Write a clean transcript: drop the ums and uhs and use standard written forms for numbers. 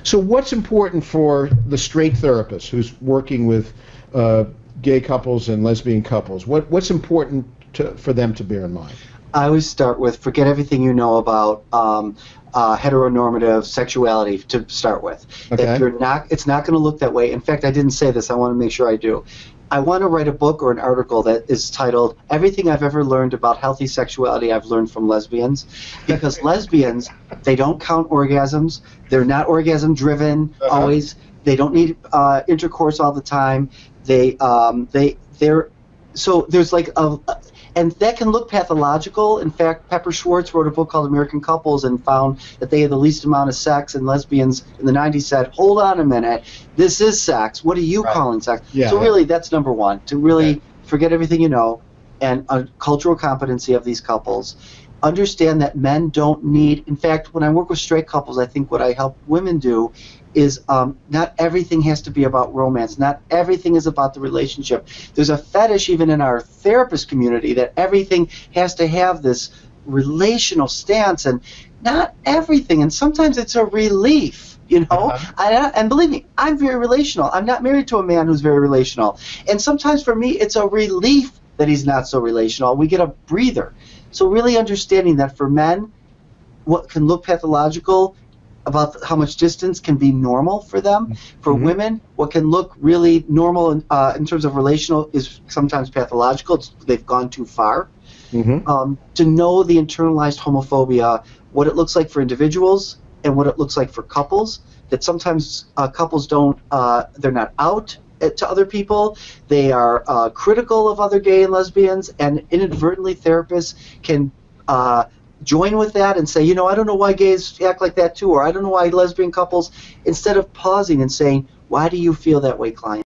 So what's important for the straight therapist who's working with gay couples and lesbian couples? What's important for them to bear in mind? I always start with forget everything you know about heteronormative sexuality to start with. Okay. If you're not, it's not going to look that way. In fact, I didn't say this. I want to make sure I do. I want to write a book or an article that is titled "Everything I've Ever Learned About Healthy Sexuality I've Learned from Lesbians," because lesbians, they don't count orgasms. They're not orgasm driven always. They don't need intercourse all the time. They're so there's like and that can look pathological. In fact, Pepper Schwartz wrote a book called American Couples and found that they had the least amount of sex, and lesbians in the 90s said, hold on a minute, this is sex. What are you calling sex? Yeah, so really, that's number one, to really forget everything you know, and a cultural competency of these couples. Understand that men don't need, in fact, when I work with straight couples, I think what I help women do is not everything has to be about romance. Not everything is about the relationship. There's a fetish even in our therapist community that everything has to have this relational stance, and not everything. And sometimes it's a relief, you know. And believe me, I'm very relational. I'm not married to a man who's very relational. And sometimes for me, it's a relief that he's not so relational. We get a breather. So really understanding that for men, what can look pathological about how much distance can be normal for them. For women, what can look really normal in terms of relational is sometimes pathological. They've gone too far. To know the internalized homophobia, what it looks like for individuals and what it looks like for couples, that sometimes couples don't, they're not out to other people. They are critical of other gay and lesbians, and inadvertently therapists can join with that and say, you know, I don't know why gays act like that too, or I don't know why lesbian couples, instead of pausing and saying, why do you feel that way, client?